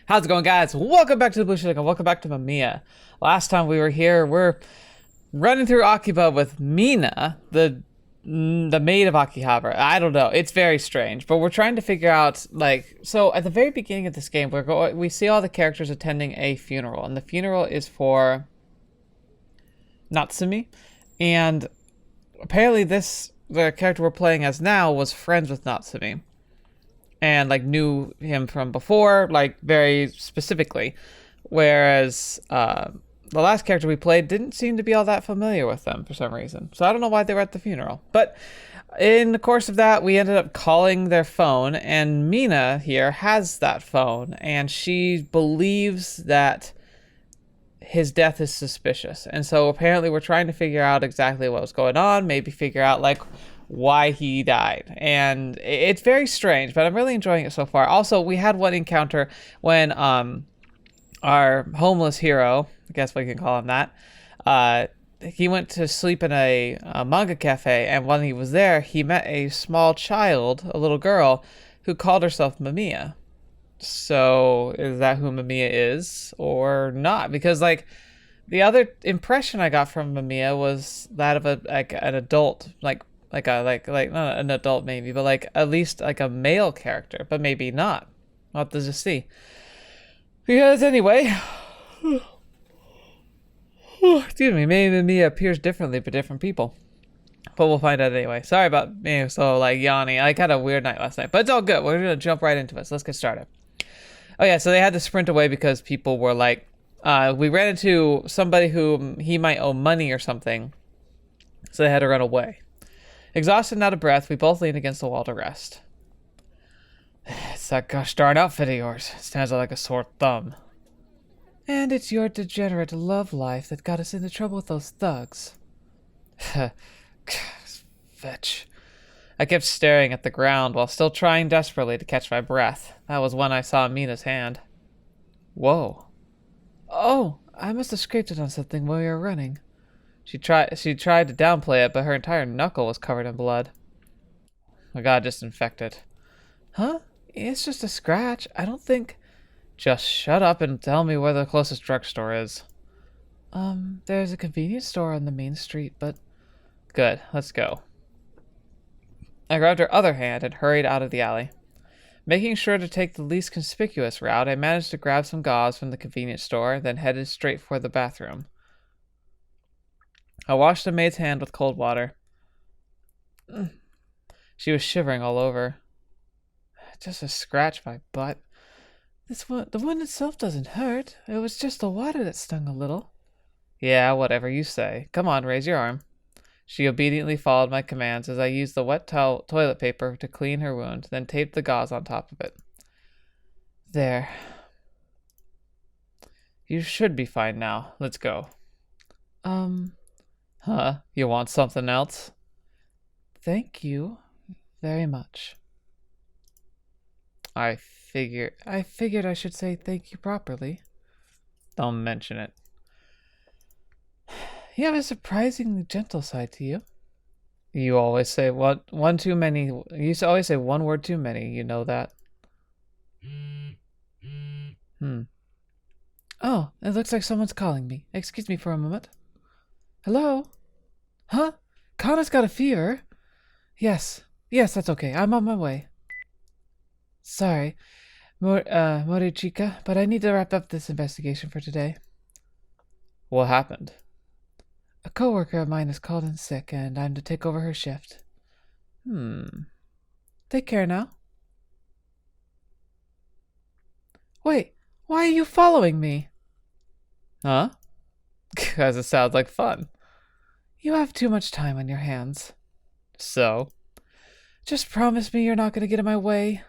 How's it going, guys? Welcome back to TheBlueShifting and welcome back to Mamiya. Last time we were here, we're running through Akiba with Mina, the maid of Akihabara. I don't know. It's very strange, but we're trying to figure out, like, so at the very beginning of this game, we see all the characters attending a funeral, and the funeral is for Natsumi, and apparently the character we're playing as now was friends with Natsumi and like knew him from before, like very specifically. Whereas the last character we played didn't seem to be all that familiar with them for some reason. So I don't know why they were at the funeral. But in the course of that, we ended up calling their phone, and Mina here has that phone, and she believes that his death is suspicious. And so apparently we're trying to figure out exactly what was going on, maybe figure out like why he died. And it's very strange, but I'm really enjoying it so far. Also, we had one encounter when our homeless hero, I guess we can call him that, he went to sleep in a manga cafe, and when he was there, he met a small child, a little girl, who called herself Mamiya. So is that who Mamia is or not? Because like the other impression I got from Mamia was that of an adult, like not an adult maybe, but like at least like a male character, but maybe not. I'll have to just see. Because anyway, excuse me, maybe Mamia appears differently for different people. But we'll find out anyway. Sorry about me so like yawning. I had a weird night last night, but it's all good. We're gonna jump right into it. So let's get started. Oh yeah, so they had to sprint away because people were like, we ran into somebody who he might owe money or something, so they had to run away. Exhausted and out of breath, we both leaned against the wall to rest. It's that gosh darn outfit of yours. It stands out like a sore thumb. And it's your degenerate love life that got us into trouble with those thugs. Fetch. I kept staring at the ground while still trying desperately to catch my breath. That was when I saw Mina's hand. Whoa. Oh, I must have scraped it on something while you were running. She tried to downplay it, but her entire knuckle was covered in blood. I got disinfected. Huh? It's just a scratch. I don't think... Just shut up and tell me where the closest drugstore is. There's a convenience store on the main street, but... Good, let's go. I grabbed her other hand and hurried out of the alley. Making sure to take the least conspicuous route, I managed to grab some gauze from the convenience store, then headed straight for the bathroom. I washed the maid's hand with cold water. She was shivering all over. Just a scratch, my butt. The wound itself doesn't hurt. It was just the water that stung a little. Yeah, whatever you say. Come on, raise your arm. She obediently followed my commands as I used the wet toilet paper to clean her wound, then taped the gauze on top of it. There. You should be fine now. Let's go. Huh? You want something else? Thank you very much. I figured I should say thank you properly. Don't mention it. You have a surprisingly gentle side to you. You always say one too many. You always say one word too many. You know that. Oh, it looks like someone's calling me. Excuse me for a moment. Hello? Huh? Kana's got a fever. Yes, that's okay. I'm on my way. Sorry, Morichika, but I need to wrap up this investigation for today. What happened? A coworker of mine is called in sick, and I'm to take over her shift. Take care now. Wait, why are you following me? Huh? Because it sounds like fun. You have too much time on your hands. So? Just promise me you're not going to get in my way.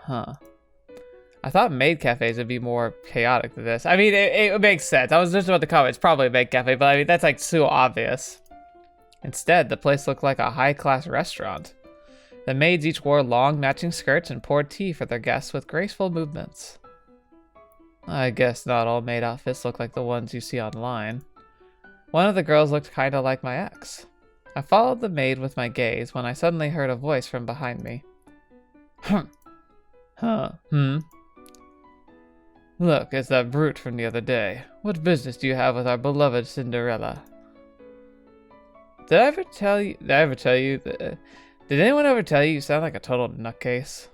Huh. I thought maid cafes would be more chaotic than this. I mean, it makes sense. I was just about to comment, it's probably a maid cafe, but I mean, that's like so obvious. Instead, the place looked like a high-class restaurant. The maids each wore long matching skirts and poured tea for their guests with graceful movements. I guess not all maid outfits look like the ones you see online. One of the girls looked kinda like my ex. I followed the maid with my gaze when I suddenly heard a voice from behind me. Huh. Look, it's that brute from the other day. What business do you have with our beloved Cinderella? Did I ever tell you? Did anyone ever tell you sound like a total nutcase?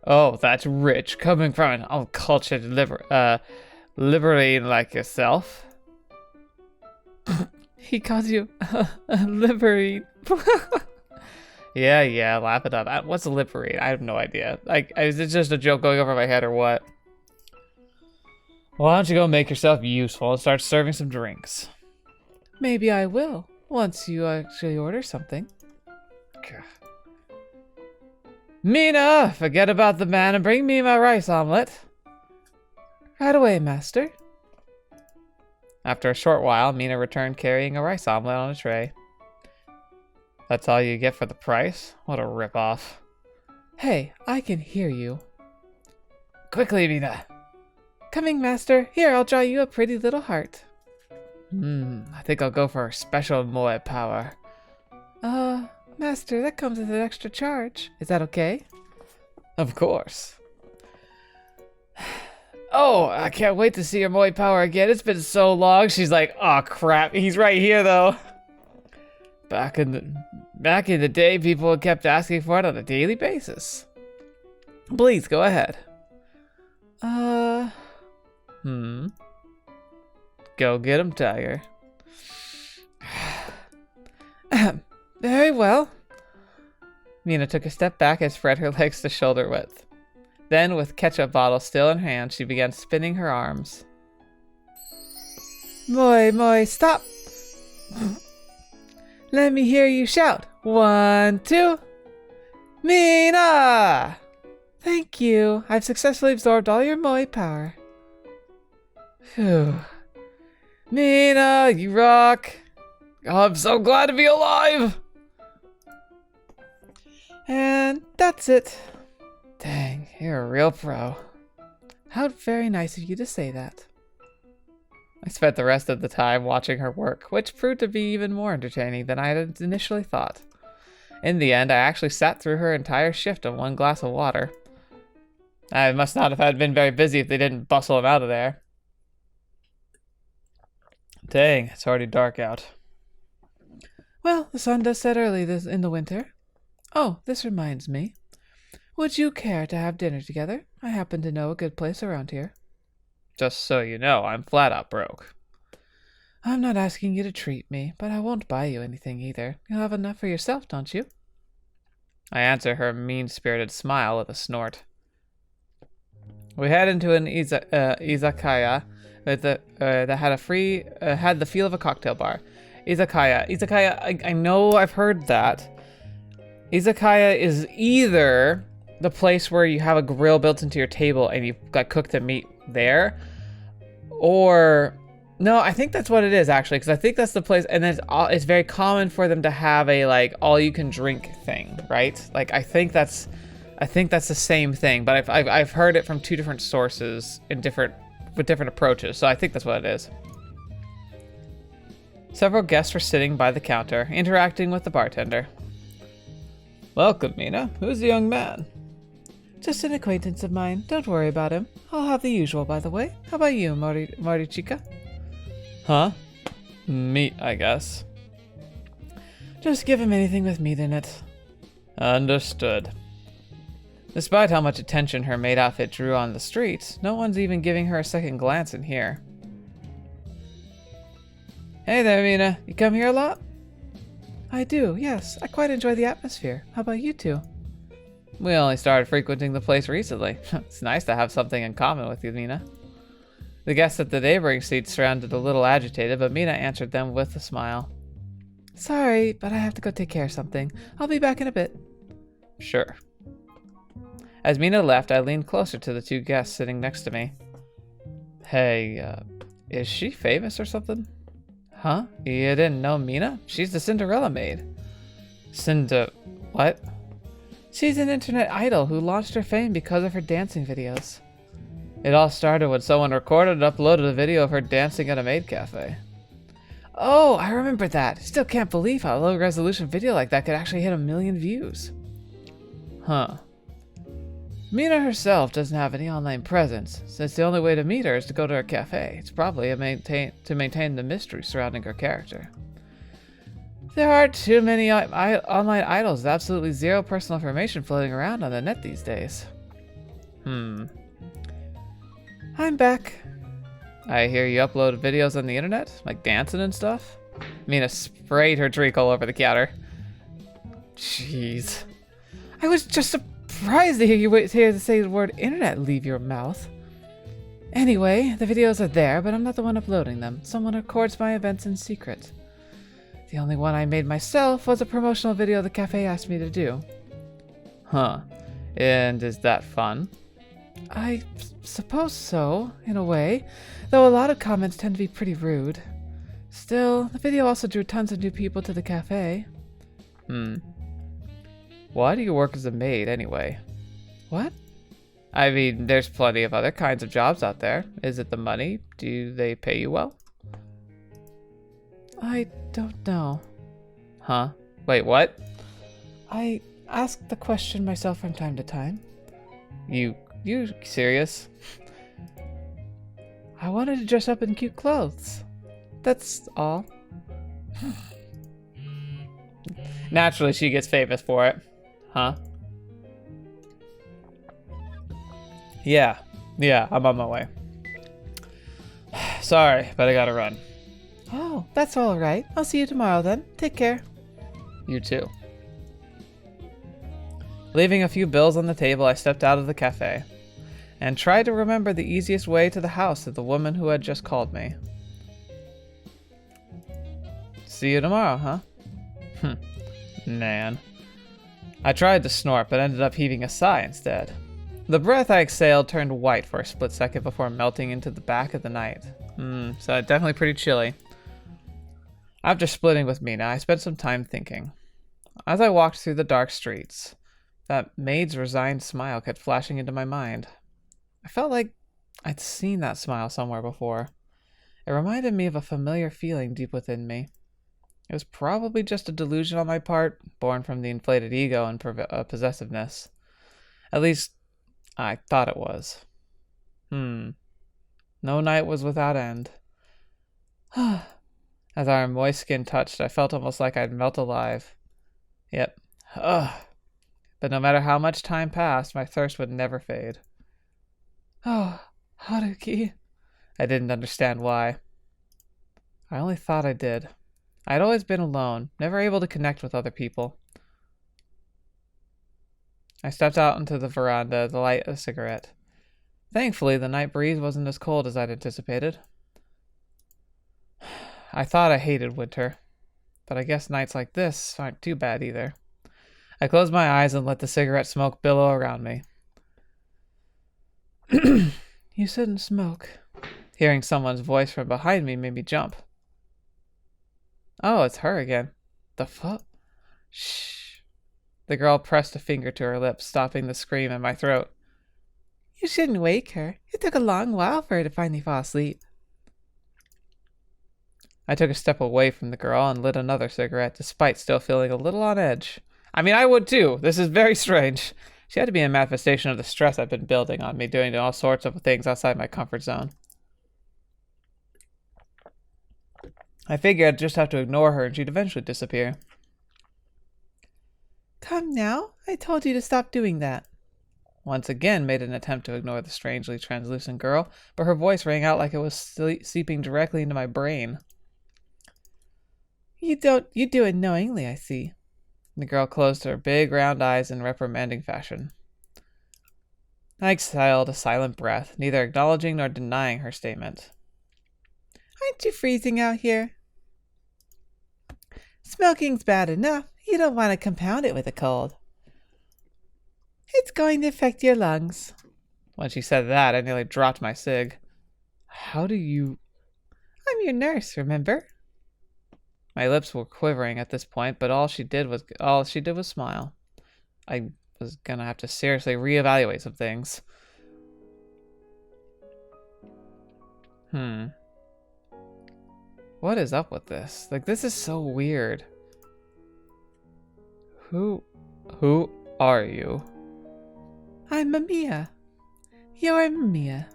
Oh, that's rich, coming from an uncultured liberating like yourself. He calls you a liberating. Yeah, laugh it up. What's a liberate? I have no idea. Like, is it just a joke going over my head or what? Why don't you go make yourself useful and start serving some drinks? Maybe I will, once you actually order something. Mina, forget about the man and bring me my rice omelet. Right away, master. After a short while, Mina returned carrying a rice omelet on a tray. That's all you get for the price? What a ripoff. Hey, I can hear you. Quickly, Mina. Coming, master. Here, I'll draw you a pretty little heart. I think I'll go for special moe power. Master, that comes with an extra charge. Is that okay? Of course. Oh, I can't wait to see your moe power again. It's been so long. She's like, oh crap, he's right here though. Back in the day, people kept asking for it on a daily basis. Please, go ahead. Go get him, Tiger. Very well. Mina took a step back and spread her legs to shoulder width. Then, with ketchup bottle still in hand, she began spinning her arms. Moi, stop! Let me hear you shout. 1, 2. Mina! Thank you. I've successfully absorbed all your moe power. Phew. Mina, you rock. Oh, I'm so glad to be alive. And that's it. Dang, you're a real pro. How very nice of you to say that. I spent the rest of the time watching her work, which proved to be even more entertaining than I had initially thought. In the end, I actually sat through her entire shift on 1 glass of water. I must not have been very busy if they didn't bustle him out of there. Dang, it's already dark out. Well, the sun does set early in the winter. Oh, this reminds me. Would you care to have dinner together? I happen to know a good place around here. Just so you know, I'm flat out broke. I'm not asking you to treat me, but I won't buy you anything either. You'll have enough for yourself, don't you? I answer her mean-spirited smile with a snort. We head into an izakaya that had the feel of a cocktail bar. Izakaya, I know I've heard that. Izakaya is either the place where you have a grill built into your table and you cook the meat there, or no, I think that's what it is actually, because I think that's the place, and then it's very common for them to have a all-you-can-drink thing, right? Like I think that's the same thing, but I've heard it from 2 different sources with different approaches, so I think that's what it is. Several guests were sitting by the counter, interacting with the bartender. Welcome, Mina. Who's the young man? Just an acquaintance of mine. Don't worry about him. I'll have the usual, by the way. How about you, Morichika? Huh? Meat, I guess. Just give him anything with meat in it. Understood. Despite how much attention her maid outfit drew on the streets, no one's even giving her a second glance in here. Hey there, Mina. You come here a lot? I do, yes. I quite enjoy the atmosphere. How about you two? We only started frequenting the place recently. It's nice to have something in common with you, Mina. The guests at the neighboring seats sounded a little agitated, but Mina answered them with a smile. Sorry, but I have to go take care of something. I'll be back in a bit. Sure. As Mina left, I leaned closer to the 2 guests sitting next to me. Hey, is she famous or something? Huh? You didn't know Mina? She's the Cinderella maid. What? She's an internet idol who launched her fame because of her dancing videos. It all started when someone recorded and uploaded a video of her dancing at a maid cafe. Oh, I remember that. Still can't believe how a low resolution video like that could actually hit 1 million views. Huh. Mina herself doesn't have any online presence, since the only way to meet her is to go to her cafe. It's probably to maintain the mystery surrounding her character. There are too many online idols with absolutely zero personal information floating around on the net these days. I'm back. I hear you upload videos on the internet, like dancing and stuff. Mina sprayed her drink all over the counter. Jeez. I was just surprised to hear you here to say the word internet leave your mouth. Anyway, the videos are there, but I'm not the one uploading them. Someone records my events in secret. The only one I made myself was a promotional video the cafe asked me to do. Huh. And is that fun? I suppose so, in a way, though a lot of comments tend to be pretty rude. Still, the video also drew tons of new people to the cafe. Why do you work as a maid, anyway? What? I mean, there's plenty of other kinds of jobs out there. Is it the money? Do they pay you well? I don't know. Huh? Wait, what? I ask the question myself from time to time. You serious? I wanted to dress up in cute clothes. That's all. Naturally, she gets famous for it. Huh? Yeah, I'm on my way. Sorry, but I gotta run. Oh, that's all right. I'll see you tomorrow then. Take care. You too. Leaving a few bills on the table, I stepped out of the cafe and tried to remember the easiest way to the house of the woman who had just called me. See you tomorrow, huh? Man. I tried to snort, but ended up heaving a sigh instead. The breath I exhaled turned white for a split second before melting into the back of the night. So definitely pretty chilly. After splitting with Mina, I spent some time thinking. As I walked through the dark streets, that Maid's resigned smile kept flashing into my mind. I felt like I'd seen that smile somewhere before. It reminded me of a familiar feeling deep within me. It was probably just a delusion on my part, born from the inflated ego and possessiveness. At least, I thought it was. No night was without end. As our moist skin touched, I felt almost like I'd melt alive. Yep. But no matter how much time passed, my thirst would never fade. Oh, Haruki. I didn't understand why. I only thought I did. I'd always been alone, never able to connect with other people. I stepped out into the veranda to light a cigarette. Thankfully, the night breeze wasn't as cold as I'd anticipated. I thought I hated winter, but I guess nights like this aren't too bad either. I closed my eyes and let the cigarette smoke billow around me. You shouldn't smoke. Hearing someone's voice from behind me made me jump. Oh, it's her again. The fuck? Shh. The girl pressed a finger to her lips, stopping the scream in my throat. You shouldn't wake her. It took a long while for her to finally fall asleep. I took a step away from the girl and lit another cigarette, despite still feeling a little on edge. I mean, I would too. This is very strange. She had to be a manifestation of the stress I've been building on me, doing all sorts of things outside my comfort zone. I figured I'd just have to ignore her and she'd eventually disappear. Come now. I told you to stop doing that. Once again made an attempt to ignore the strangely translucent girl, but her voice rang out like it was seeping directly into my brain. You do it knowingly, I see. The girl closed her big round eyes in reprimanding fashion. I exhaled a silent breath, neither acknowledging nor denying her statement. Aren't you freezing out here? Smoking's bad enough. You don't want to compound it with a cold. It's going to affect your lungs. When she said that, I nearly dropped my cig. How do you... I'm your nurse, remember? My lips were quivering at this point, but all she did was smile. I was gonna have to seriously reevaluate some things. What is up with this? Like, this is so weird. Who are you? I'm Mamiya. You're Mamiya.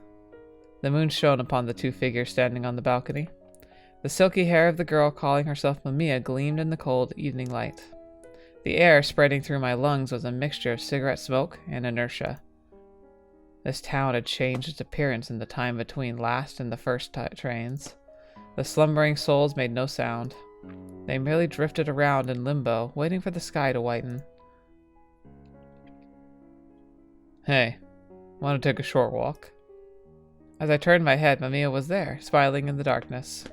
The moon shone upon the two figures standing on the balcony. The silky hair of the girl calling herself Mamiya gleamed in the cold evening light. The air spreading through my lungs was a mixture of cigarette smoke and inertia. This town had changed its appearance in the time between last and the first trains. The slumbering souls made no sound. They merely drifted around in limbo, waiting for the sky to whiten. Hey, want to take a short walk? As I turned my head, Mamia was there, smiling in the darkness.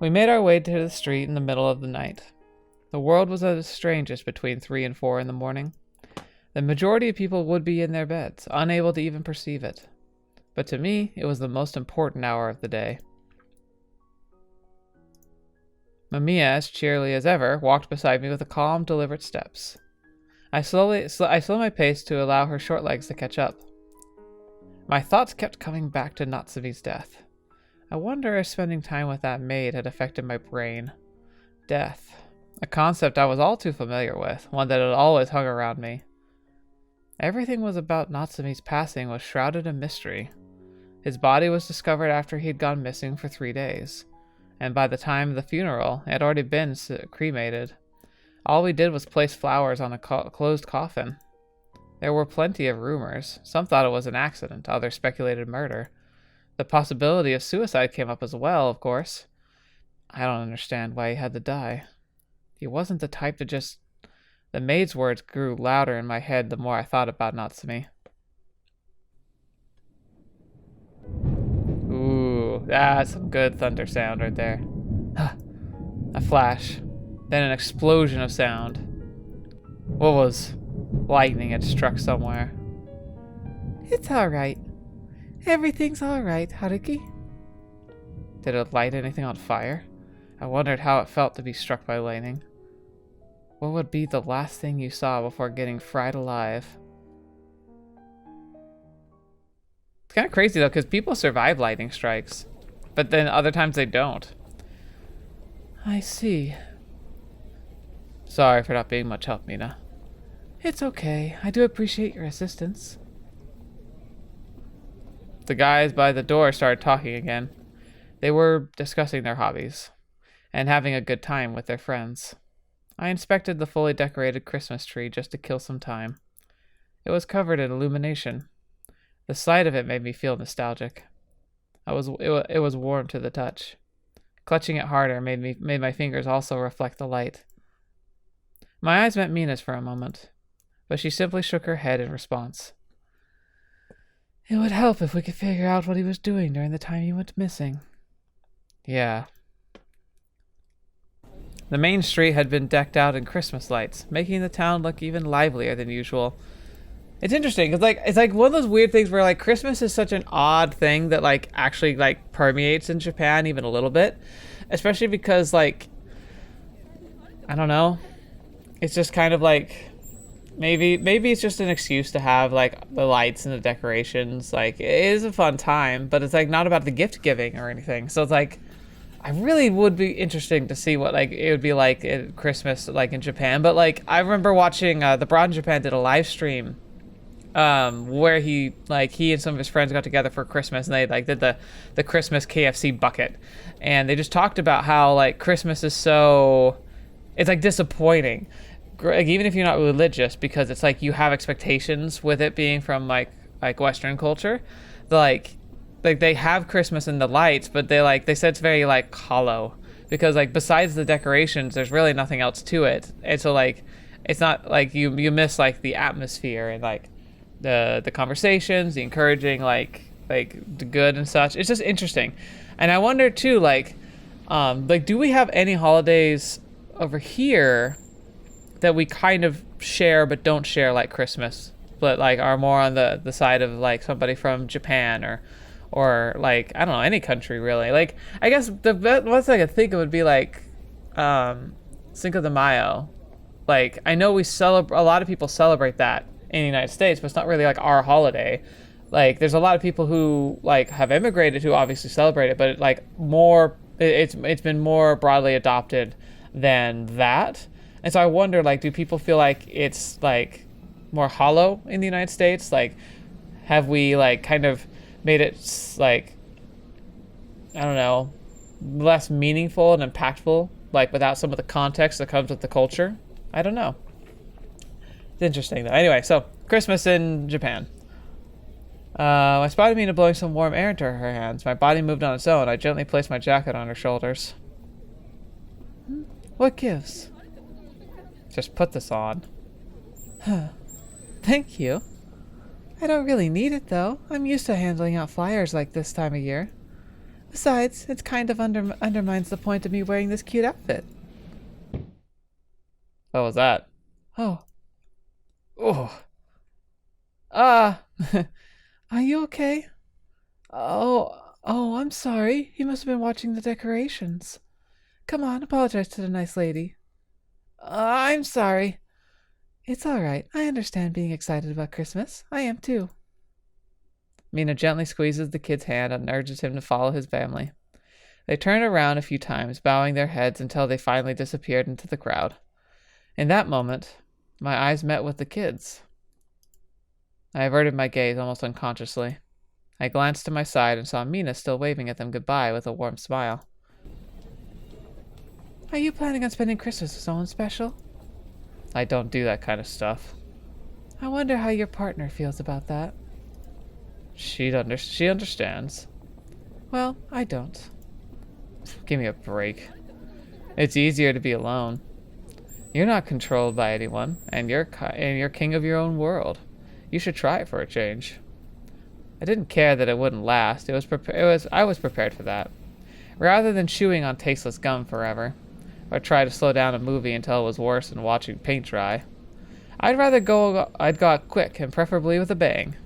We made our way to the street in the middle of the night. The world was at its strangest between 3 and 4 in the morning. The majority of people would be in their beds, unable to even perceive it. But to me, it was the most important hour of the day. Mamiya, as cheerily as ever, walked beside me with calm, deliberate steps. I slowed my pace to allow her short legs to catch up. My thoughts kept coming back to Natsumi's death. I wonder if spending time with that maid had affected my brain. Death. A concept I was all too familiar with, one that had always hung around me. Everything was about Natsumi's passing was shrouded in mystery. His body was discovered after he had gone missing for 3 days, and by the time of the funeral, it had already been cremated. All we did was place flowers on a closed coffin. There were plenty of rumors. Some thought it was an accident, others speculated murder. The possibility of suicide came up as well, of course. I don't understand why he had to die. He wasn't the type to just... The maid's words grew louder in my head the more I thought about Natsumi. Ooh, that's some good thunder sound right there. A flash, then an explosion of sound. What was lightning had struck somewhere. It's alright. Everything's alright, Haruki. Did it light anything on fire? I wondered how it felt to be struck by lightning. What would be the last thing you saw before getting fried alive? It's kind of crazy though, because people survive lightning strikes, but then other times they don't. I see. Sorry for not being much help, Mina. It's okay. I do appreciate your assistance. The guys by the door started talking again. They were discussing their hobbies and having a good time with their friends. I inspected the fully decorated Christmas tree just to kill some time. It was covered in illumination. The sight of it made me feel nostalgic. It was warm to the touch. Clutching it harder made my fingers also reflect the light. My eyes met Mina's for a moment, but she simply shook her head in response. It would help if we could figure out what he was doing during the time he went missing. Yeah. The main street had been decked out in Christmas lights, making the town look even livelier than usual. It's interesting, because it's like one of those weird things where like Christmas is such an odd thing that like actually like permeates in Japan even a little bit, especially because like I don't know, it's just kind of like maybe it's just an excuse to have like the lights and the decorations. Like it is a fun time, but it's like not about the gift giving or anything. So it's like I really would be interesting to see what like it would be like at Christmas like in Japan. But like I remember watching the Broad in Japan did a live stream where he and some of his friends got together for Christmas and they like did the Christmas KFC bucket, and they just talked about how like Christmas is so it's like disappointing, like, even if you're not religious, because it's like you have expectations with it being from like Western culture. Like they have Christmas and the lights, but they said it's very like hollow, because like besides the decorations there's really nothing else to it, and so like it's not like you miss like the atmosphere and like the conversations, the encouraging like the good and such. It's just interesting. And I wonder too, like do we have any holidays over here that we kind of share but don't share like Christmas, but like are more on the side of like somebody from Japan or like I don't know, any country really. Like I guess the best I could think of would be like Cinco de Mayo. Like I know a lot of people celebrate that in the United States, but it's not really like our holiday. Like there's a lot of people who like have immigrated who obviously celebrate it, but it's been more broadly adopted than that. And so I wonder, like, do people feel like it's like more hollow in the United States? Like, have we like kind of made it like, I don't know, less meaningful and impactful, like without some of the context that comes with the culture? I don't know. It's interesting though. Anyway, so Christmas in Japan. I spotted Mina blowing some warm air into her hands. My body moved on its own. I gently placed my jacket on her shoulders. What gives? Just put this on. Thank you. I don't really need it though. I'm used to handling out flyers like this time of year. Besides, it kind of undermines the point of me wearing this cute outfit. What was that? Oh. Oh. Ah. Are you okay? Oh, I'm sorry. You must have been watching the decorations. Come on, apologize to the nice lady. I'm sorry. It's all right. I understand being excited about Christmas. I am too. Mina gently squeezes the kid's hand and urges him to follow his family. They turned around a few times, bowing their heads until they finally disappeared into the crowd. In that moment, my eyes met with the kids. I averted my gaze almost unconsciously. I glanced to my side and saw Mina still waving at them goodbye with a warm smile. Are you planning on spending Christmas with someone special? I don't do that kind of stuff. I wonder how your partner feels about that. She understands. Well, I don't. Give me a break. It's easier to be alone. You're not controlled by anyone, and you're king of your own world. You should try it for a change. I didn't care that it wouldn't last. I was prepared for that. Rather than chewing on tasteless gum forever, or try to slow down a movie until it was worse than watching paint dry, I'd go out quick and preferably with a bang.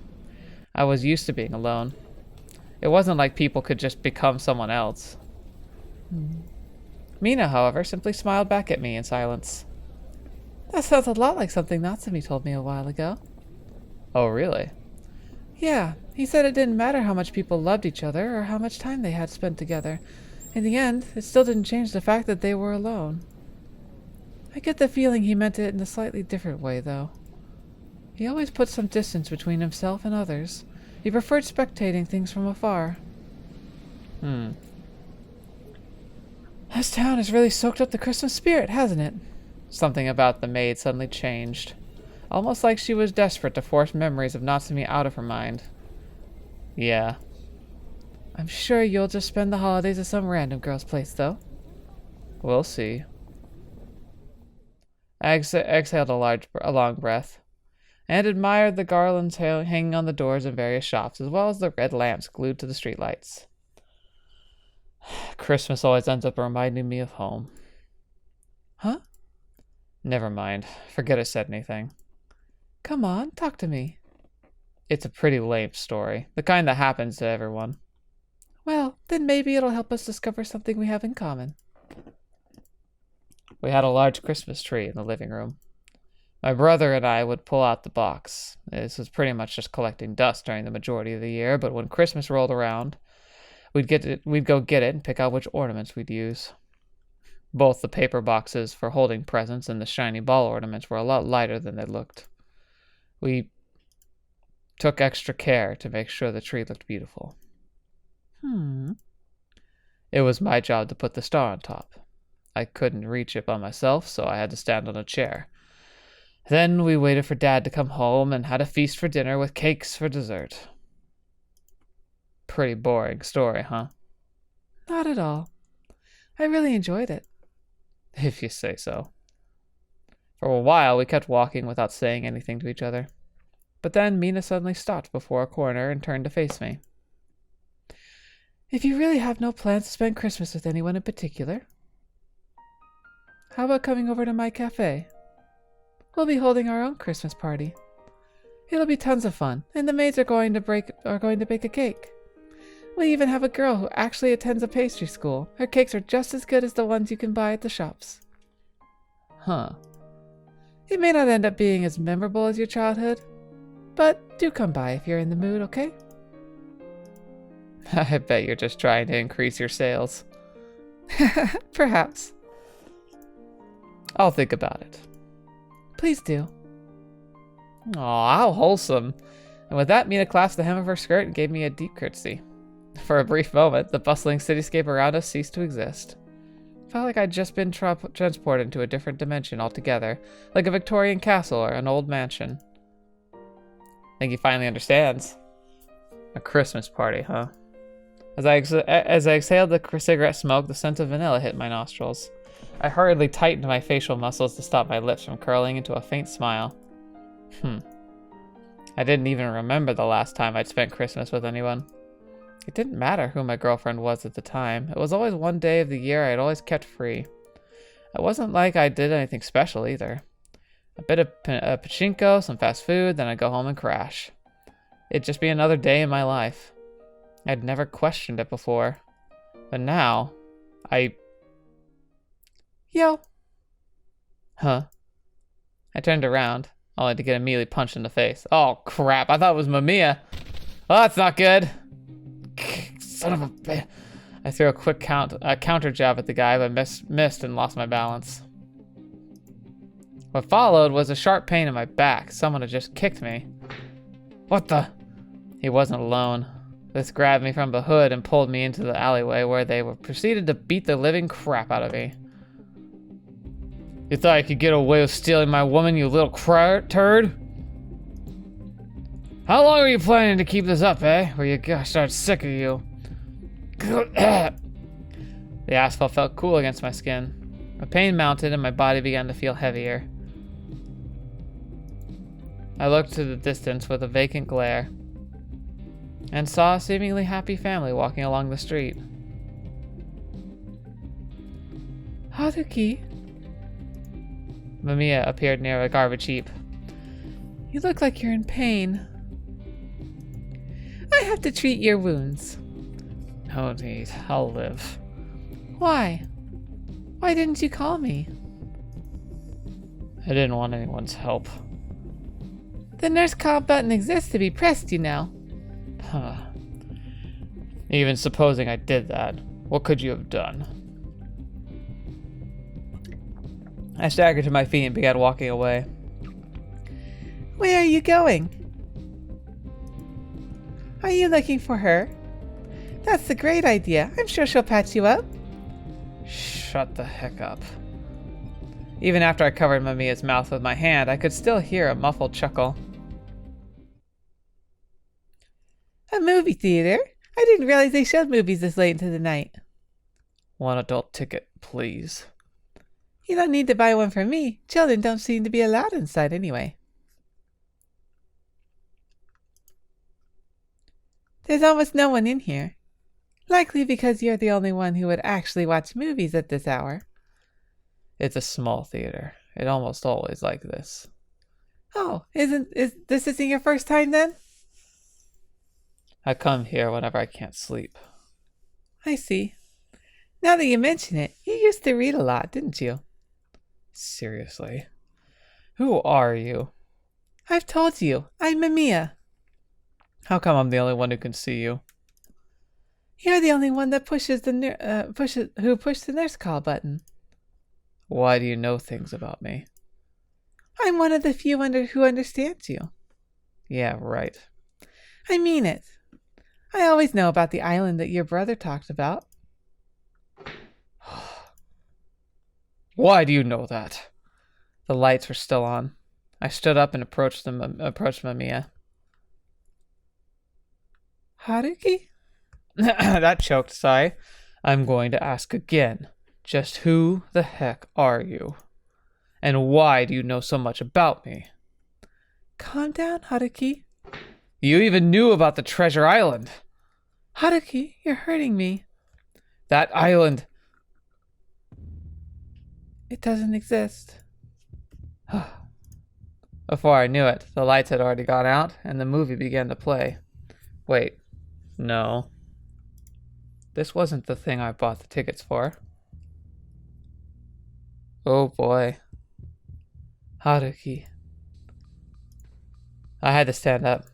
I was used to being alone. It wasn't like people could just become someone else. Mina, however, simply smiled back at me in silence. That sounds a lot like something Natsumi told me a while ago. Oh, really? Yeah, he said it didn't matter how much people loved each other or how much time they had spent together. In the end, it still didn't change the fact that they were alone. I get the feeling he meant it in a slightly different way, though. He always put some distance between himself and others. He preferred spectating things from afar. This town has really soaked up the Christmas spirit, hasn't it? Something about the maid suddenly changed. Almost like she was desperate to force memories of Natsumi out of her mind. Yeah. I'm sure you'll just spend the holidays at some random girl's place, though. We'll see. I exhaled a long breath, and admired the garlands hanging on the doors of various shops, as well as the red lamps glued to the streetlights. Christmas always ends up reminding me of home. Huh? Never mind. Forget I said anything. Come on, talk to me. It's a pretty lame story. The kind that happens to everyone. Well, then maybe it'll help us discover something we have in common. We had a large Christmas tree in the living room. My brother and I would pull out the box. This was pretty much just collecting dust during the majority of the year, but when Christmas rolled around, we'd go get it and pick out which ornaments we'd use. Both the paper boxes for holding presents and the shiny ball ornaments were a lot lighter than they looked. We took extra care to make sure the tree looked beautiful. It was my job to put the star on top. I couldn't reach it by myself, so I had to stand on a chair. Then we waited for Dad to come home and had a feast for dinner with cakes for dessert. Pretty boring story, huh? Not at all. I really enjoyed it. If you say so. For a while, we kept walking without saying anything to each other. But then Mina suddenly stopped before a corner and turned to face me. If you really have no plans to spend Christmas with anyone in particular, how about coming over to my cafe? We'll be holding our own Christmas party. It'll be tons of fun, and the maids are going to bake a cake. We even have a girl who actually attends a pastry school. Her cakes are just as good as the ones you can buy at the shops. Huh. It may not end up being as memorable as your childhood, but do come by if you're in the mood, okay? I bet you're just trying to increase your sales. Perhaps. I'll think about it. Please do. Aw, how wholesome. And with that, Mina clasped the hem of her skirt and gave me a deep curtsy. For a brief moment, the bustling cityscape around us ceased to exist. Felt like I'd just been transported into a different dimension altogether, like a Victorian castle or an old mansion. I think he finally understands. A Christmas party, huh? As I exhaled the cigarette smoke, the scent of vanilla hit my nostrils. I hurriedly tightened my facial muscles to stop my lips from curling into a faint smile. I didn't even remember the last time I'd spent Christmas with anyone. It didn't matter who my girlfriend was at the time. It was always one day of the year I'd always kept free. It wasn't like I did anything special either. A bit of pachinko, some fast food, then I'd go home and crash. It'd just be another day in my life. I'd never questioned it before. But now, Yo! Huh? I turned around, only to get immediately punched in the face. Oh crap, I thought it was Mamiya. Oh, that's not good. Son of a bitch. I threw a quick counter jab at the guy, but missed and lost my balance. What followed was a sharp pain in my back. Someone had just kicked me. What the? He wasn't alone. This grabbed me from the hood and pulled me into the alleyway where they proceeded to beat the living crap out of me. You thought you could get away with stealing my woman, you little turd? How long are you planning to keep this up, eh? Or you gotta start sick of you. The asphalt felt cool against my skin. A pain mounted and my body began to feel heavier. I looked to the distance with a vacant glare and saw a seemingly happy family walking along the street. Haruki? Mamiya appeared near a garbage heap. You look like you're in pain. I have to treat your wounds. No need, I'll live. Why? Why didn't you call me? I didn't want anyone's help. The nurse call button exists to be pressed, you know. Huh. Even supposing I did that, what could you have done? I staggered to my feet and began walking away. Where are you going? Are you looking for her? That's a great idea. I'm sure she'll patch you up. Shut the heck up. Even after I covered Mamiya's mouth with my hand, I could still hear a muffled chuckle. A movie theater? I didn't realize they showed movies this late into the night. One adult ticket, please. You don't need to buy one for me. Children don't seem to be allowed inside anyway. There's almost no one in here. Likely because you're the only one who would actually watch movies at this hour. It's a small theater. It almost always like this. Oh, this isn't your first time then? I come here whenever I can't sleep. I see. Now that you mention it, you used to read a lot, didn't you? Seriously? Who are you? I've told you. I'm Mamiya. How come I'm the only one who can see you? You're the only one that pushed the nurse call button. Why do you know things about me? I'm one of the few who understands you. Yeah, right. I mean it. I always know about the island that your brother talked about. Why do you know that? The lights were still on. I stood up and approached Mamiya. Haruki? That choked sigh. I'm going to ask again. Just who the heck are you? And why do you know so much about me? Calm down, Haruki. You even knew about the treasure island. Haruki, you're hurting me. That island... It doesn't exist. Before I knew it, the lights had already gone out and the movie began to play. Wait, no. This wasn't the thing I bought the tickets for. Oh boy. Haruki. I had to stand up.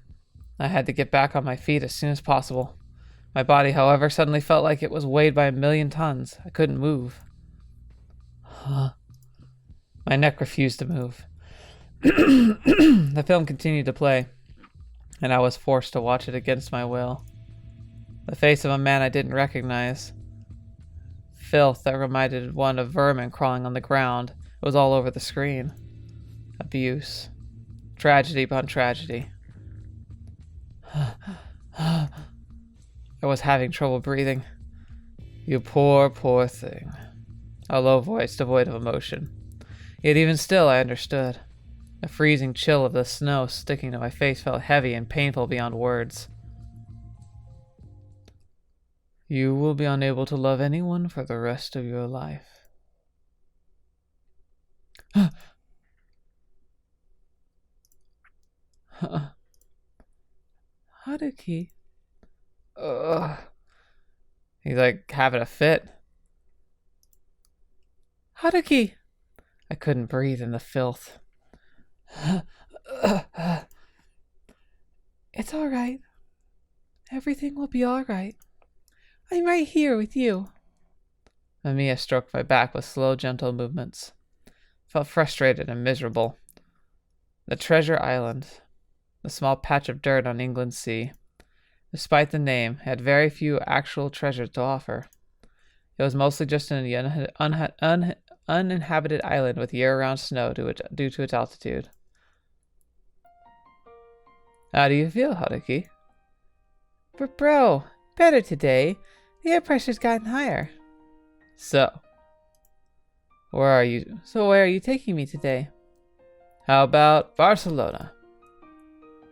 I had to get back on my feet as soon as possible. My body, however, suddenly felt like it was weighed by 1,000,000 tons. I couldn't move. Huh. My neck refused to move. The film continued to play, and I was forced to watch it against my will. The face of a man I didn't recognize. Filth that reminded one of vermin crawling on the ground. It was all over the screen. Abuse. Tragedy upon tragedy. I was having trouble breathing. You poor, poor thing. A low voice devoid of emotion. Yet even still I understood. The freezing chill of the snow sticking to my face felt heavy and painful beyond words. You will be unable to love anyone for the rest of your life. Haruki. Ugh. He's like having a fit. Haruki! I couldn't breathe in the filth. It's alright. Everything will be alright. I'm right here with you. Mamiya stroked my back with slow, gentle movements. I felt frustrated and miserable. The treasure island. The small patch of dirt on England's sea. Despite the name, it had very few actual treasures to offer. It was mostly just an uninhabited island with year-round snow due to its altitude. How do you feel, Haruki? But bro, better today. The air pressure's gotten higher. So, where are you taking me today? How about Barcelona?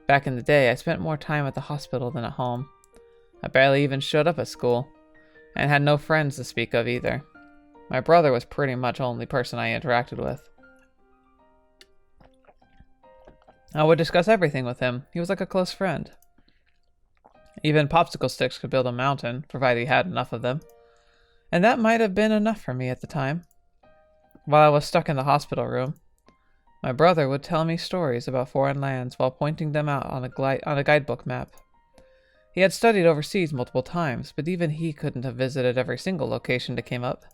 Back in the day, I spent more time at the hospital than at home. I barely even showed up at school, and had no friends to speak of either. My brother was pretty much the only person I interacted with. I would discuss everything with him. He was like a close friend. Even popsicle sticks could build a mountain, provided he had enough of them. And that might have been enough for me at the time. While I was stuck in the hospital room, my brother would tell me stories about foreign lands while pointing them out on a guidebook map. He had studied overseas multiple times, but even he couldn't have visited every single location that came up.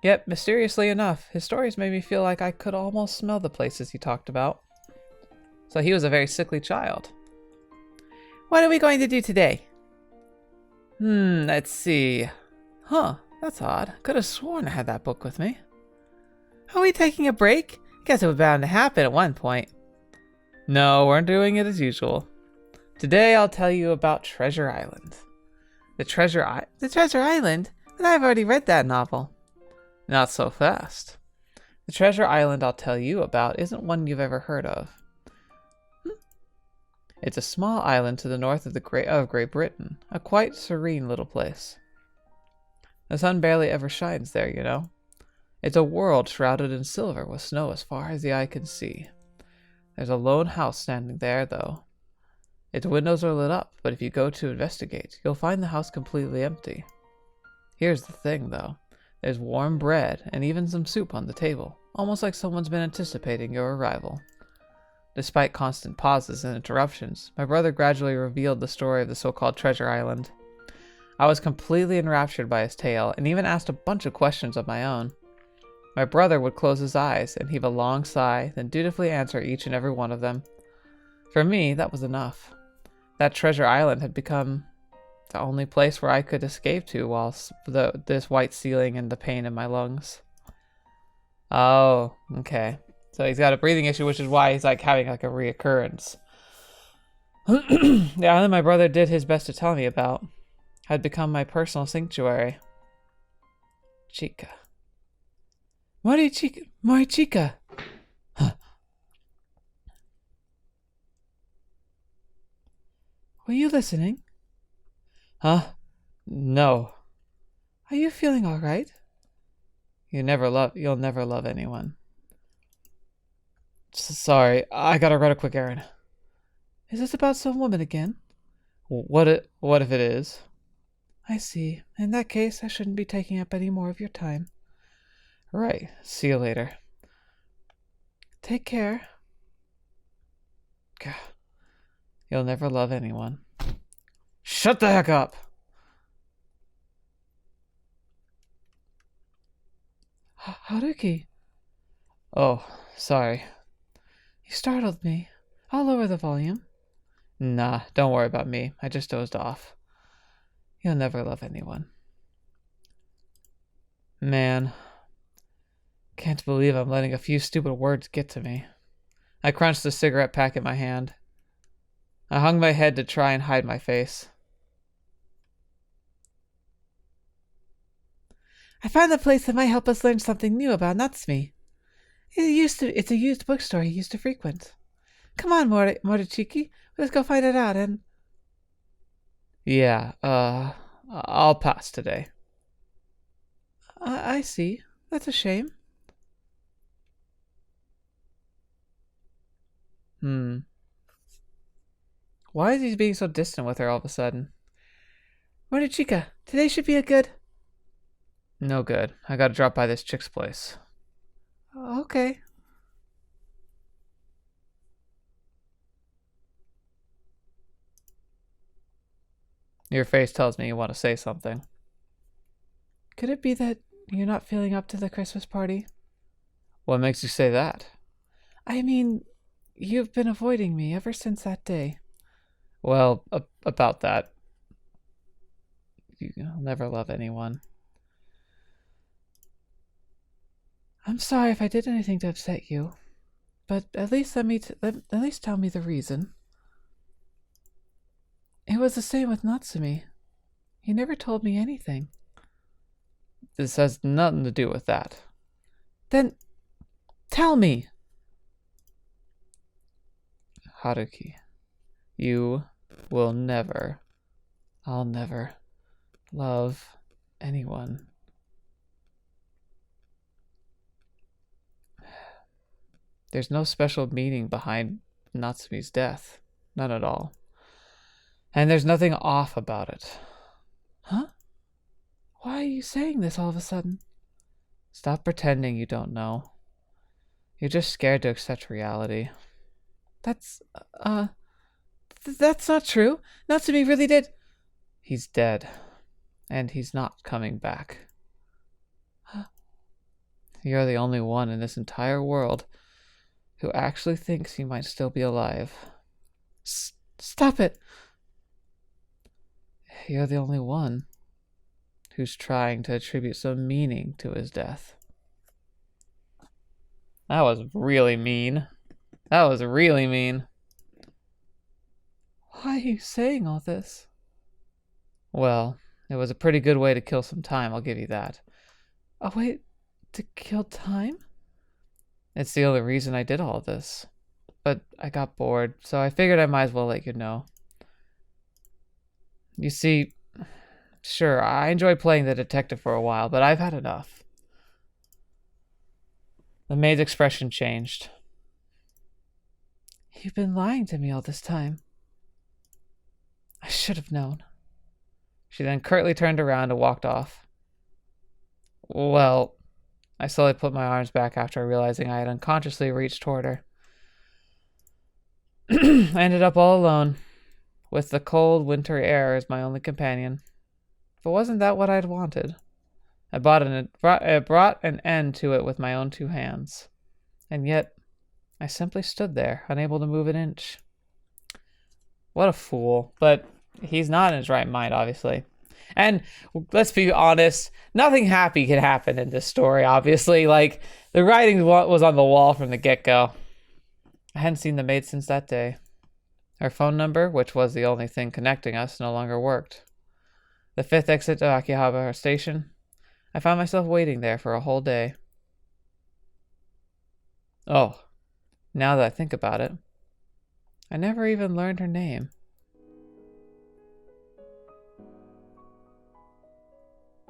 Yet, mysteriously enough, his stories made me feel like I could almost smell the places he talked about. So he was a very sickly child. What are we going to do today? Let's see. Huh, that's odd. Could have sworn I had that book with me. Are we taking a break? Guess it was bound to happen at one point. No, we're doing it as usual. Today I'll tell you about Treasure Island. The Treasure Island? But I've already read that novel. Not so fast. The Treasure Island I'll tell you about isn't one you've ever heard of. It's a small island to the north of Great Britain, a quite serene little place. The sun barely ever shines there, you know. It's a world shrouded in silver with snow as far as the eye can see. There's a lone house standing there, though. Its windows are lit up, but if you go to investigate, you'll find the house completely empty. Here's the thing, though. There's warm bread and even some soup on the table, almost like someone's been anticipating your arrival. Despite constant pauses and interruptions, my brother gradually revealed the story of the so-called Treasure Island. I was completely enraptured by his tale, and even asked a bunch of questions of my own. My brother would close his eyes and heave a long sigh, then dutifully answer each and every one of them. For me, that was enough. That Treasure Island had become the only place where I could escape to whilst this white ceiling and the pain in my lungs. Oh, okay. So he's got a breathing issue, which is why he's like having like a reoccurrence. The island my brother did his best to tell me about had become my personal sanctuary. Chica. Chica. Huh. Were you listening? Huh? No. Are you feeling all right? You'll never love anyone. Sorry, I gotta run a quick errand. Is this about some woman again? What if it is? I see. In that case, I shouldn't be taking up any more of your time. Right. See you later. Take care. God. You'll never love anyone. Shut the heck up! Haruki. Oh, sorry. You You startled me. I'll lower the volume. Nah, don't worry about me. I just dozed off. You'll never love anyone. Man, can't believe I'm letting a few stupid words get to me. I crunched the cigarette pack in my hand. I hung my head to try and hide my face. I found a place that might help us learn something new about Natsumi. It's a used bookstore he used to frequent. Come on, Morichiki. Let's go find it out and... Yeah, I'll pass today. I see. That's a shame. Why is he being so distant with her all of a sudden? Morichika, today should be a good... No good. I gotta drop by this chick's place. Okay. Your face tells me you want to say something. Could it be that you're not feeling up to the Christmas party? What makes you say that? I mean, you've been avoiding me ever since that day. Well, about that. You'll never love anyone. I'm sorry if I did anything to upset you, but at least at least tell me the reason. It was the same with Natsumi. He never told me anything. This has nothing to do with that. Then, tell me! Haruki, you will never, I'll never love anyone. There's no special meaning behind Natsumi's death. None at all. And there's nothing off about it. Huh? Why are you saying this all of a sudden? Stop pretending you don't know. You're just scared to accept reality. That's not true. Natsumi really did... He's dead. And he's not coming back. Huh? You're the only one in this entire world who actually thinks he might still be alive. Stop it! You're the only one who's trying to attribute some meaning to his death. That was really mean. That was really mean. Why are you saying all this? Well, it was a pretty good way to kill some time, I'll give you that. A way to kill time? It's the only reason I did all of this. But I got bored, so I figured I might as well let you know. You see, sure, I enjoyed playing the detective for a while, but I've had enough. The maid's expression changed. You've been lying to me all this time. I should have known. She then curtly turned around and walked off. Well, I slowly put my arms back after realizing I had unconsciously reached toward her. I ended up all alone, with the cold, wintry air as my only companion. But wasn't that what I'd wanted? I brought an end to it with my own two hands. And yet, I simply stood there, unable to move an inch. What a fool. But he's not in his right mind, obviously. And let's be honest, nothing happy can happen in this story, obviously. Like, the writing was on the wall from the get-go. I hadn't seen the maid since that day. Her phone number, which was the only thing connecting us, no longer worked. The 5th exit to Akihabara station. I found myself waiting there for a whole day. Oh, now that I think about it, I never even learned her name.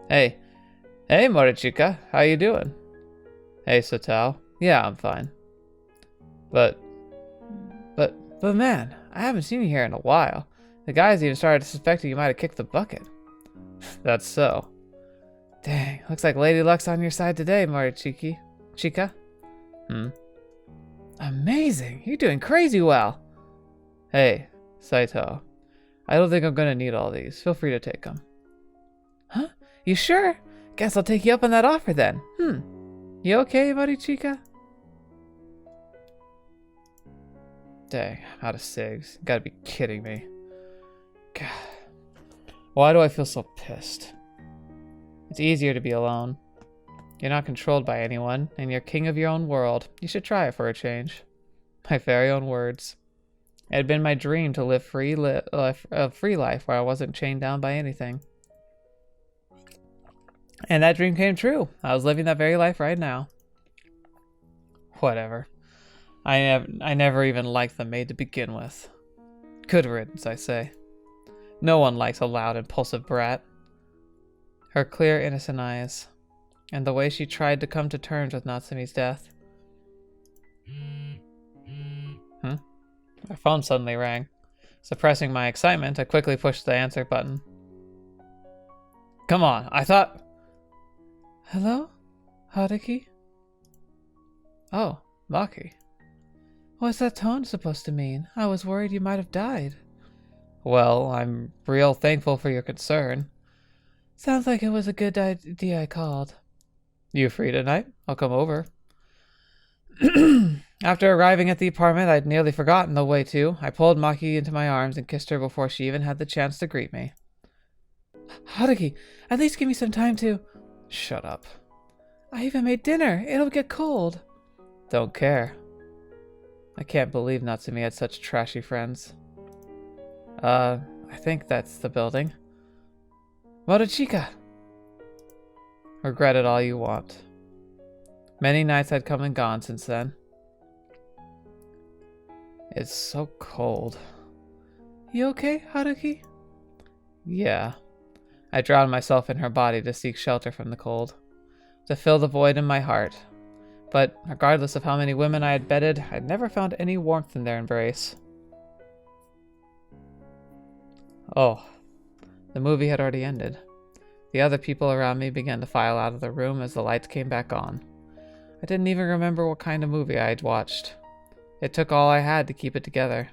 Hey. Hey, Morichika. How you doing? Hey, Sotao. Yeah, I'm fine. But man, I haven't seen you here in a while. The guys even started suspecting you might have kicked the bucket. That's so. Dang, looks like Lady Luck's on your side today, Morichiki. Chica? Amazing, you're doing crazy well. Hey, Saito. I don't think I'm gonna need all these. Feel free to take them. Huh? You sure? Guess I'll take you up on that offer then. You okay, Morichika? Dang, I'm out of cigs. You gotta be kidding me. God. Why do I feel so pissed? It's easier to be alone. You're not controlled by anyone, and you're king of your own world. You should try it for a change. My very own words. It had been my dream to live a free life where I wasn't chained down by anything. And that dream came true. I was living that very life right now. Whatever. I never even liked the Maid to begin with. Good riddance, I say. No one likes a loud, impulsive brat. Her clear, innocent eyes, and the way she tried to come to terms with Natsumi's death. My phone suddenly rang. Suppressing my excitement, I quickly pushed the answer button. Come on, I thought... Hello? Haruki? Oh, Maki. What's that tone supposed to mean? I was worried you might have died. Well, I'm real thankful for your concern. Sounds like it was a good idea I called. You free tonight? I'll come over. After arriving at the apartment, I'd nearly forgotten the way to. I pulled Maki into my arms and kissed her before she even had the chance to greet me. Haruki, at least give me some time to... Shut up. I even made dinner. It'll get cold. Don't care. I can't believe Natsumi had such trashy friends. I think that's the building. Maruchika! Regret it all you want. Many nights had come and gone since then. It's so cold. You okay, Haruki? Yeah. I drowned myself in her body to seek shelter from the cold, to fill the void in my heart. But regardless of how many women I had bedded, I'd never found any warmth in their embrace. Oh, the movie had already ended. The other people around me began to file out of the room as the lights came back on. I didn't even remember what kind of movie I had watched. It took all I had to keep it together,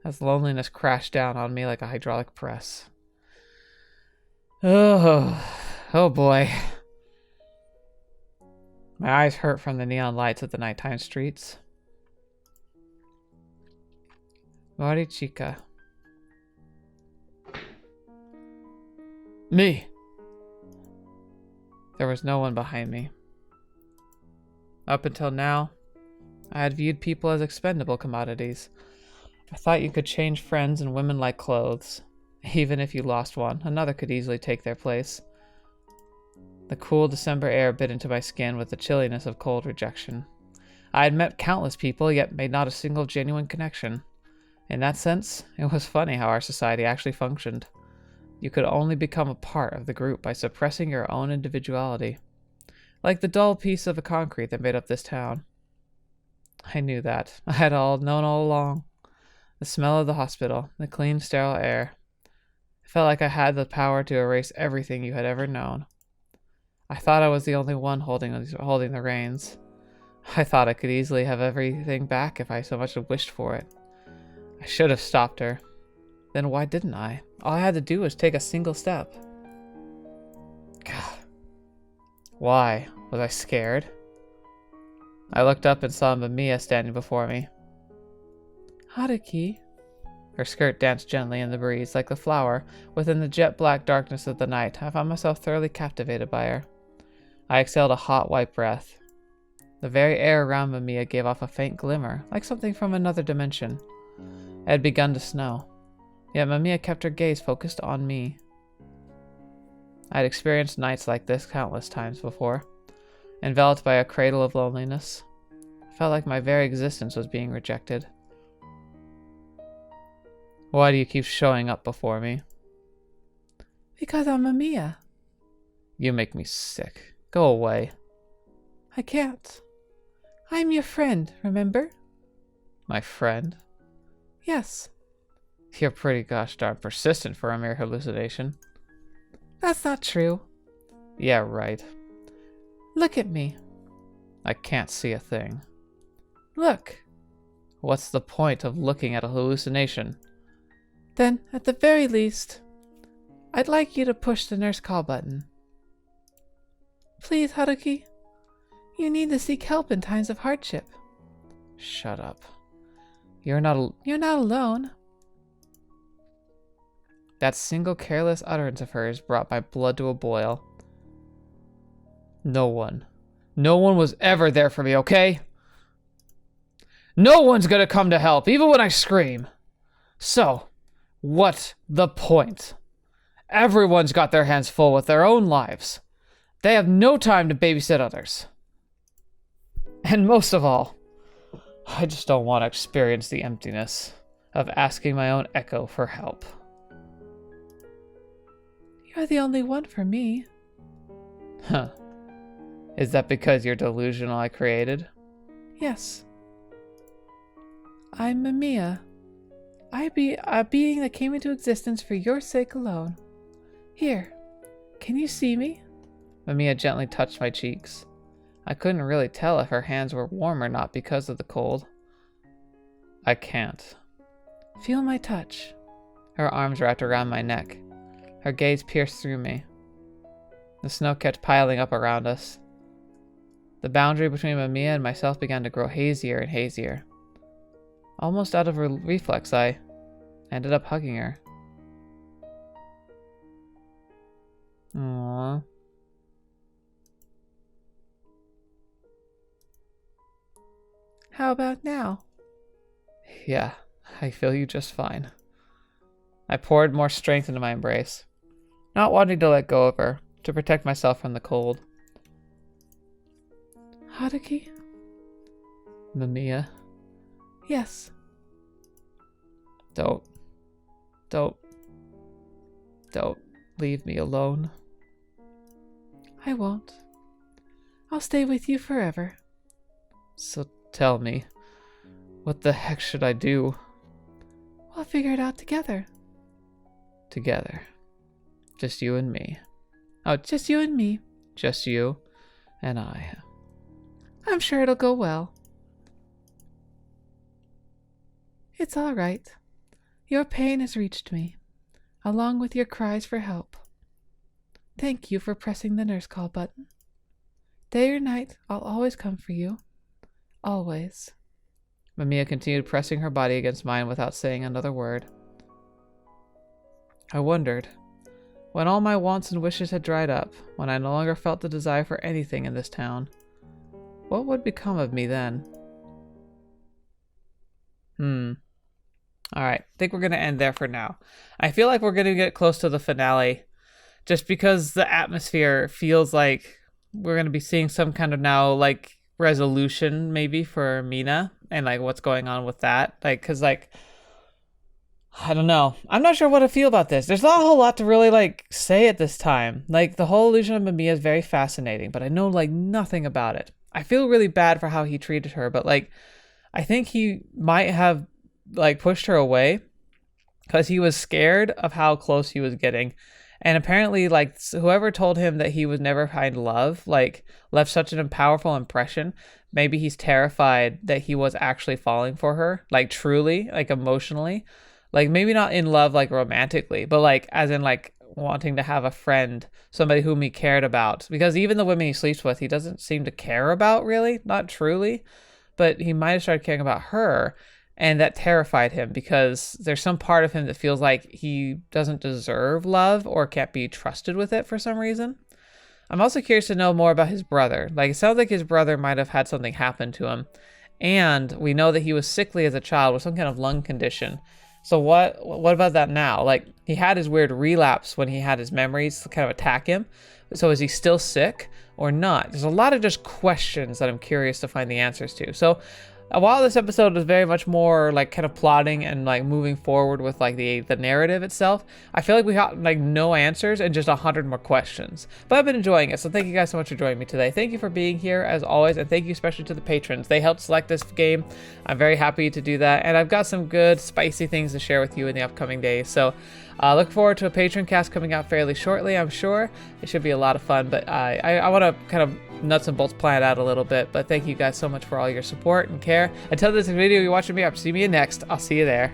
as loneliness crashed down on me like a hydraulic press. Oh boy. My eyes hurt from the neon lights of the nighttime streets. Maruchika. Me! There was no one behind me. Up until now, I had viewed people as expendable commodities. I thought you could change friends and women like clothes. Even if you lost one, another could easily take their place. The cool December air bit into my skin with the chilliness of cold rejection. I had met countless people, yet made not a single genuine connection. In that sense, it was funny how our society actually functioned. You could only become a part of the group by suppressing your own individuality. Like the dull piece of concrete that made up this town. I knew that. I had known all along. The smell of the hospital, the clean, sterile air. It felt like I had the power to erase everything you had ever known. I thought I was the only one holding the reins. I thought I could easily have everything back if I so much as wished for it. I should have stopped her. Then why didn't I? All I had to do was take a single step. God. Why? Was I scared? I looked up and saw Mamiya standing before me. Haruki. Her skirt danced gently in the breeze like the flower within the jet-black darkness of the night. I found myself thoroughly captivated by her. I exhaled a hot white breath. The very air around Mamiya gave off a faint glimmer, like something from another dimension. It had begun to snow, yet Mamiya kept her gaze focused on me. I had experienced nights like this countless times before, enveloped by a cradle of loneliness. I felt like my very existence was being rejected. Why do you keep showing up before me? Because I'm Mamiya. You make me sick. Go away. I can't. I'm your friend, remember? My friend? Yes. You're pretty gosh darn persistent for a mere hallucination. That's not true. Yeah, right. Look at me. I can't see a thing. Look. What's the point of looking at a hallucination? Then, at the very least, I'd like you to push the nurse call button. Please, Haruki. You need to seek help in times of hardship. Shut up. You're not alone. That single careless utterance of hers brought my blood to a boil. No one was ever there for me, okay? No one's gonna come to help, even when I scream. So, what's the point? Everyone's got their hands full with their own lives. They have no time to babysit others. And most of all, I just don't want to experience the emptiness of asking my own echo for help. You're the only one for me. Huh. Is that because you're delusional I created? Yes. I'm Mamiya. I be a being that came into existence for your sake alone. Here, can you see me? Mamiya gently touched my cheeks. I couldn't really tell if her hands were warm or not because of the cold. I can't. Feel my touch. Her arms wrapped around my neck. Her gaze pierced through me. The snow kept piling up around us. The boundary between Mamia and myself began to grow hazier and hazier. Almost out of reflex, I ended up hugging her. Aww. How about now? Yeah, I feel you just fine. I poured more strength into my embrace, not wanting to let go of her, to protect myself from the cold. Haruki? Mamiya? Yes. Don't leave me alone. I won't. I'll stay with you forever. So tell me, what the heck should I do? We'll figure it out together. Together. Just you and me. Oh, just you and me. Just you and I. I'm sure it'll go well. It's all right. Your pain has reached me, along with your cries for help. Thank you for pressing the nurse call button. Day or night, I'll always come for you. Always. Mamiya continued pressing her body against mine without saying another word. I wondered, when all my wants and wishes had dried up, when I no longer felt the desire for anything in this town, what would become of me then? Alright, I think we're going to end there for now. I feel like we're going to get close to the finale, just because the atmosphere feels like we're going to be seeing some kind of now, like, resolution maybe for Mina, and, like, what's going on with that. Like, because, like, I don't know. I'm not sure what to feel about this. There's not a whole lot to really, like, say at this time. Like, the whole illusion of Mamiya is very fascinating, but I know, like, nothing about it. I feel really bad for how he treated her, but, like, I think he might have, like, pushed her away because he was scared of how close he was getting. And apparently, like, whoever told him that he would never find love, like, left such an powerful impression. Maybe he's terrified that he was actually falling for her, like, truly, like, emotionally. Like, maybe not in love, like, romantically, but, like, as in, like, wanting to have a friend, somebody whom he cared about. Because even the women he sleeps with, he doesn't seem to care about, really. Not truly. But he might have started caring about her. And that terrified him because there's some part of him that feels like he doesn't deserve love or can't be trusted with it for some reason. I'm also curious to know more about his brother. Like, it sounds like his brother might have had something happen to him. And we know that he was sickly as a child with some kind of lung condition. So what about that now? Like, he had his weird relapse when he had his memories kind of attack him. So is he still sick or not? There's a lot of just questions that I'm curious to find the answers to. So while this episode was very much more like kind of plotting and like moving forward with like the narrative itself, I feel like we got like no answers and just 100 more questions. But I've been enjoying it, so thank you guys so much for joining me today. Thank you for being here as always, and thank you especially to the patrons. They helped select this game. I'm very happy to do that, and I've got some good spicy things to share with you in the upcoming days. So look forward to a patron cast coming out fairly shortly, I'm sure. It should be a lot of fun, but I want to kind of nuts and bolts plan it out a little bit. But thank you guys so much for all your support and care. Until this video you're watching me up, see me next. I'll see you there.